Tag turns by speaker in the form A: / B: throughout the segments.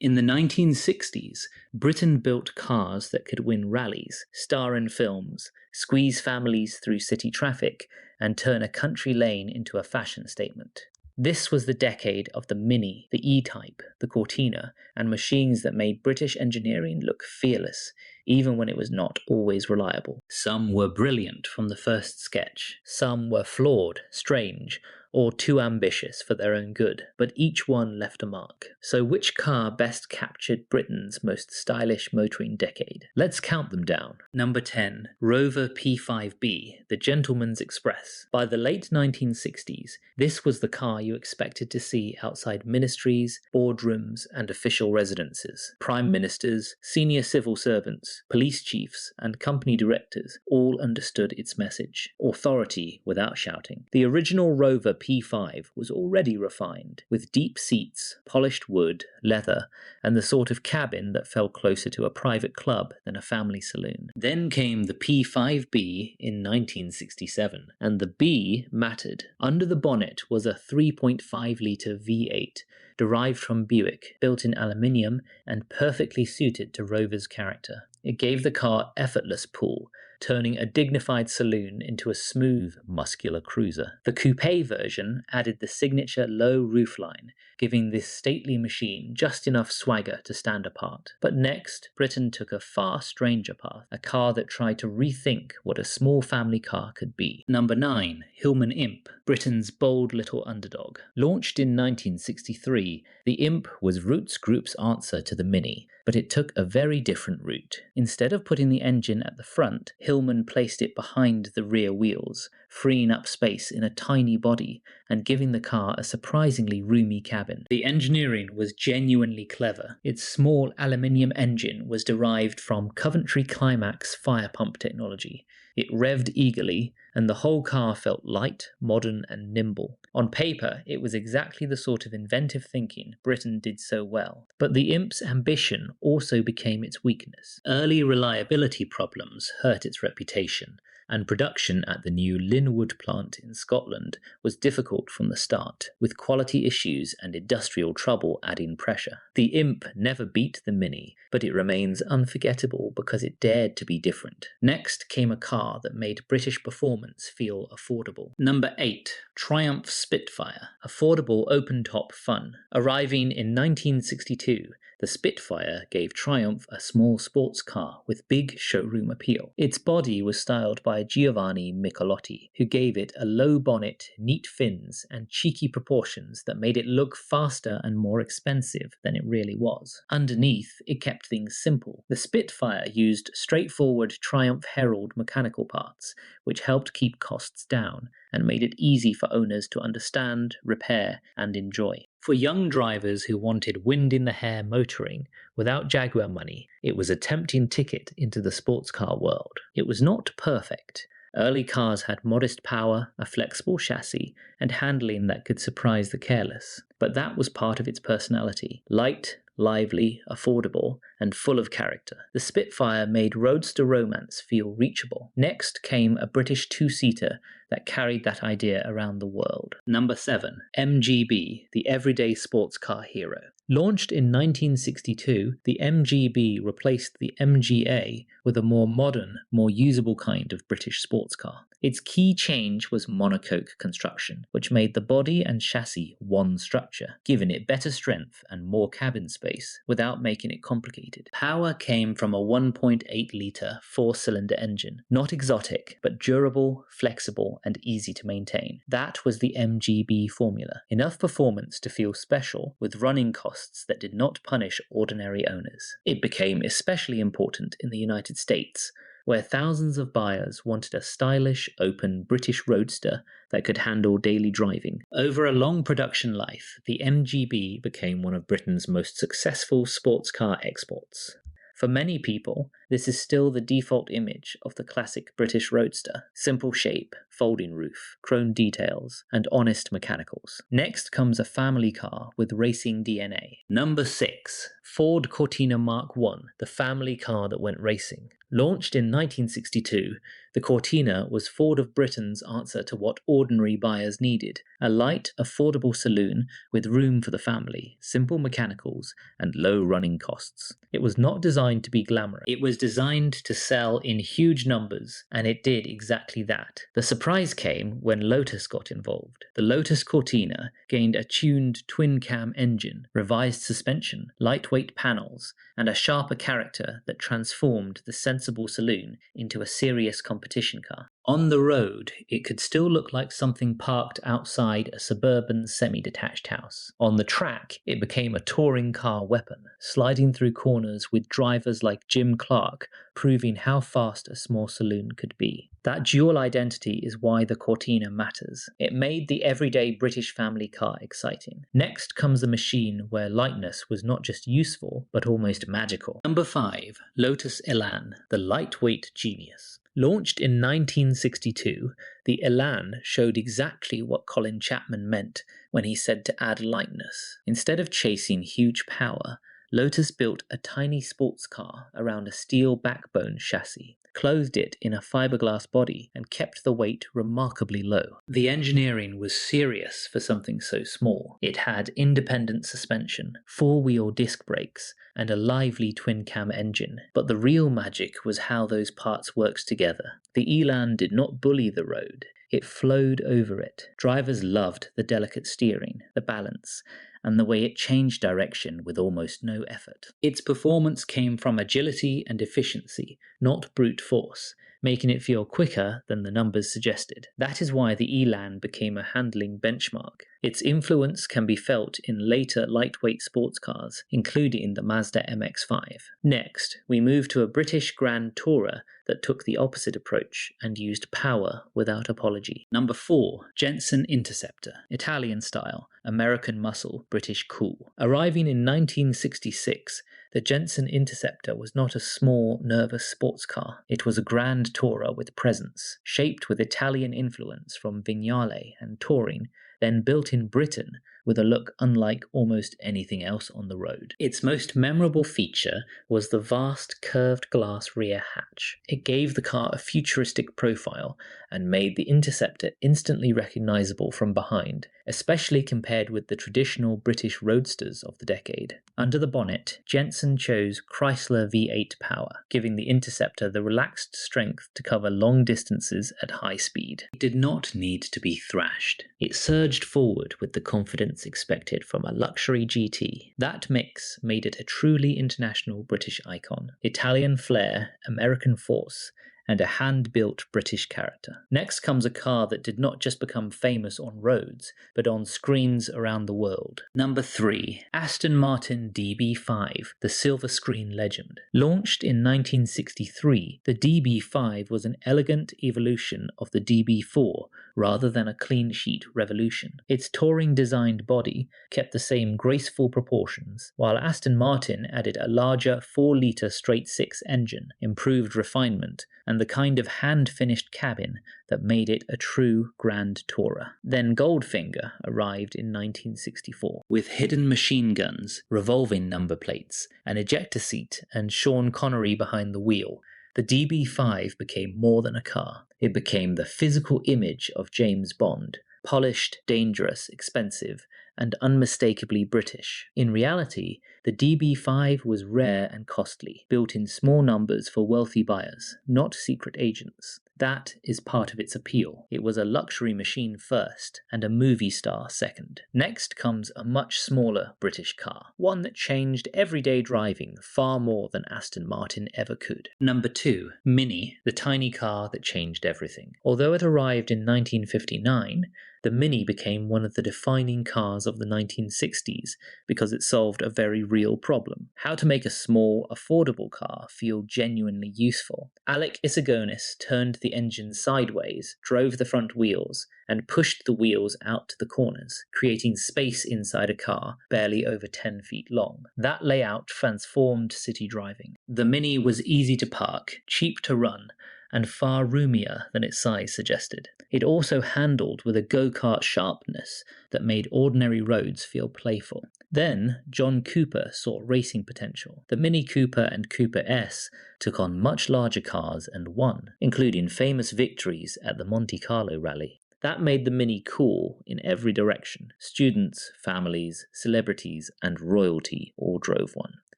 A: In the 1960s, Britain built cars that could win rallies, star in films, squeeze families through city traffic, and turn a country lane into a fashion statement. This was the decade of the Mini, the E-Type, the Cortina, and machines that made British engineering look fearless, even when it was not always reliable. Some were brilliant from the first sketch, some were flawed, strange, or too ambitious for their own good, but each one left a mark. So which car best captured Britain's most stylish motoring decade? Let's count them down. Number 10, Rover P5B, the Gentleman's Express. By the late 1960s, this was the car you expected to see outside ministries, boardrooms, and official residences. Prime ministers, senior civil servants, police chiefs, and company directors all understood its message. Authority without shouting. The original Rover P5 was already refined, with deep seats, polished wood, leather, and the sort of cabin that felt closer to a private club than a family saloon. Then came the P5B in 1967, and the B mattered. Under the bonnet was a 3.5-litre V8, derived from Buick, built in aluminium and perfectly suited to Rover's character. It gave the car effortless pull, turning a dignified saloon into a smooth, muscular cruiser. The coupe version added the signature low roofline, giving this stately machine just enough swagger to stand apart. But next, Britain took a far stranger path, a car that tried to rethink what a small family car could be. Number 9, Hillman Imp, Britain's bold little underdog. Launched in 1963, the Imp was Rootes Group's answer to the Mini, but it took a very different route. Instead of putting the engine at the front, Hillman placed it behind the rear wheels, freeing up space in a tiny body and giving the car a surprisingly roomy cabin. The engineering was genuinely clever. Its small aluminium engine was derived from Coventry Climax fire pump technology. It revved eagerly, and the whole car felt light, modern, and nimble. On paper, it was exactly the sort of inventive thinking Britain did so well. But the Imp's ambition also became its weakness. Early reliability problems hurt its reputation, and production at the new Linwood plant in Scotland was difficult from the start, with quality issues and industrial trouble adding pressure. The Imp never beat the Mini, but it remains unforgettable because it dared to be different. Next came a car that made British performance feel affordable. Number 8, Triumph Spitfire, affordable open-top fun. Arriving in 1962, the Spitfire gave Triumph a small sports car with big showroom appeal. Its body was styled by Giovanni Michelotti, who gave it a low bonnet, neat fins, and cheeky proportions that made it look faster and more expensive than it really was. Underneath, it kept things simple. The Spitfire used straightforward Triumph Herald mechanical parts, which helped keep costs down and made it easy for owners to understand, repair, and enjoy. For young drivers who wanted wind-in-the-hair motoring without Jaguar money, it was a tempting ticket into the sports car world. It was not perfect. Early cars had modest power, a flexible chassis, and handling that could surprise the careless. But that was part of its personality. Light, lively, affordable, and full of character. The Spitfire made roadster romance feel reachable. Next came a British two-seater that carried that idea around the world. Number 7, MGB, the everyday sports car hero. Launched in 1962, the MGB replaced the MGA with a more modern, more usable kind of British sports car. Its key change was monocoque construction, which made the body and chassis one structure, giving it better strength and more cabin space without making it complicated. Power came from a 1.8-litre four-cylinder engine, not exotic, but durable, flexible, and easy to maintain. That was the MGB formula. Enough performance to feel special, with running costs that did not punish ordinary owners. It became especially important in the United States, where thousands of buyers wanted a stylish, open British roadster that could handle daily driving. Over a long production life, the MGB became one of Britain's most successful sports car exports. For many people, this is still the default image of the classic British roadster. Simple shape, folding roof, chrome details, and honest mechanicals. Next comes a family car with racing DNA. Number 6. Ford Cortina Mk2, the family car that went racing. Launched in 1962, the Cortina was Ford of Britain's answer to what ordinary buyers needed: a light, affordable saloon with room for the family, simple mechanicals, and low running costs. It was not designed to be glamorous. It was designed to sell in huge numbers, and it did exactly that. The surprise came when Lotus got involved. The Lotus Cortina gained a tuned twin-cam engine, revised suspension, lightweight panels, and a sharper character that transformed the sensible saloon into a serious competition car. On the road, it could still look like something parked outside a suburban semi-detached house. On the track, it became a touring car weapon, sliding through corners with drivers like Jim Clark proving how fast a small saloon could be. That dual identity is why the Cortina matters. It made the everyday British family car exciting. Next comes a machine where lightness was not just useful, but almost magical. Number 5. Lotus Elan, the lightweight genius. Launched in 1962, the Elan showed exactly what Colin Chapman meant when he said to add lightness. Instead of chasing huge power, Lotus built a tiny sports car around a steel backbone chassis, clothed it in a fiberglass body, and kept the weight remarkably low. The engineering was serious for something so small. It had independent suspension, four-wheel disc brakes, and a lively twin-cam engine. But the real magic was how those parts worked together. The Elan did not bully the road. It flowed over it. Drivers loved the delicate steering, the balance, and the way it changed direction with almost no effort. Its performance came from agility and efficiency, not brute force, making it feel quicker than the numbers suggested. That is why the Elan became a handling benchmark. Its influence can be felt in later lightweight sports cars, including the Mazda MX-5. Next, we move to a British Grand Tourer that took the opposite approach and used power without apology. Number 4. Jensen Interceptor. Italian style, American muscle, British cool. Arriving in 1966, the Jensen Interceptor was not a small, nervous sports car. It was a grand tourer with presence, shaped with Italian influence from Vignale and touring, then built in Britain with a look unlike almost anything else on the road. Its most memorable feature was the vast curved glass rear hatch. It gave the car a futuristic profile and made the Interceptor instantly recognizable from behind, especially compared with the traditional British roadsters of the decade. Under the bonnet, Jensen chose Chrysler V8 power, giving the Interceptor the relaxed strength to cover long distances at high speed. It did not need to be thrashed. It surged forward with the confidence expected from a luxury GT. That mix made it a truly international British icon. Italian flair, American force, and a hand-built British character. Next comes a car that did not just become famous on roads, but on screens around the world. Number 3. Aston Martin DB5, the silver screen legend. Launched in 1963, the DB5 was an elegant evolution of the DB4 rather than a clean-sheet revolution. Its touring-designed body kept the same graceful proportions, while Aston Martin added a larger 4-litre straight-six engine, improved refinement, and the kind of hand-finished cabin that made it a true grand tourer. Then Goldfinger arrived in 1964, with hidden machine guns, revolving number plates, an ejector seat, and Sean Connery behind the wheel. The DB5 became more than a car. It became the physical image of James Bond, polished, dangerous, expensive, and unmistakably British. In reality, the DB5 was rare and costly, built in small numbers for wealthy buyers, not secret agents. That is part of its appeal. It was a luxury machine first, and a movie star second. Next comes a much smaller British car, one that changed everyday driving far more than Aston Martin ever could. Number 2. Mini, the tiny car that changed everything. Although it arrived in 1959, the Mini became one of the defining cars of the 1960s because it solved a very real problem: how to make a small, affordable car feel genuinely useful. Alec Isagonis turned the engine sideways, drove the front wheels, and pushed the wheels out to the corners, creating space inside a car barely over 10 feet long. That layout transformed city driving. The Mini was easy to park, cheap to run, and far roomier than its size suggested. It also handled with a go-kart sharpness that made ordinary roads feel playful. Then, John Cooper saw racing potential. The Mini Cooper and Cooper S took on much larger cars and won, including famous victories at the Monte Carlo Rally. That made the Mini cool in every direction. Students, families, celebrities, and royalty all drove one.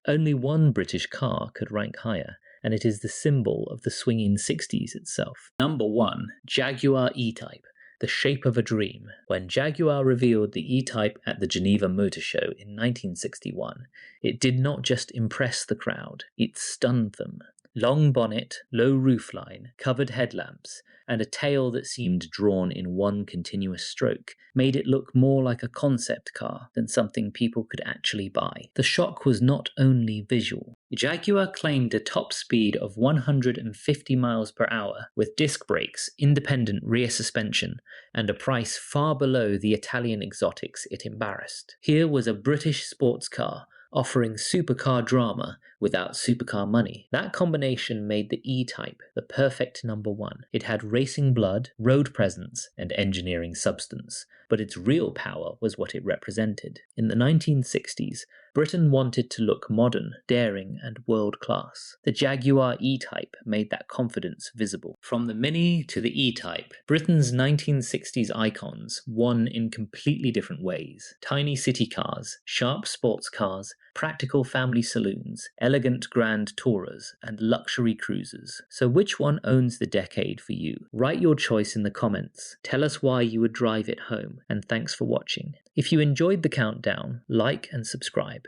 A: Only one British car could rank higher, and it is the symbol of the swinging 60s itself. Number 1. Jaguar E-Type, the shape of a dream. When Jaguar revealed the E-Type at the Geneva Motor Show in 1961, it did not just impress the crowd, it stunned them. Long bonnet, low roofline, covered headlamps, and a tail that seemed drawn in one continuous stroke made it look more like a concept car than something people could actually buy. The shock was not only visual. Jaguar claimed a top speed of 150 miles per hour with disc brakes, independent rear suspension, and a price far below the Italian exotics it embarrassed. Here was a British sports car offering supercar drama without supercar money. That combination made the E-Type the perfect number 1. It had racing blood, road presence, and engineering substance, but its real power was what it represented. In the 1960s, Britain wanted to look modern, daring, and world-class. The Jaguar E-Type made that confidence visible. From the Mini to the E-Type, Britain's 1960s icons won in completely different ways. Tiny city cars, sharp sports cars, practical family saloons, elegant grand tourers, and luxury cruisers. So which one owns the decade for you? Write your choice in the comments. Tell us why you would drive it home, and thanks for watching. If you enjoyed the countdown, like and subscribe.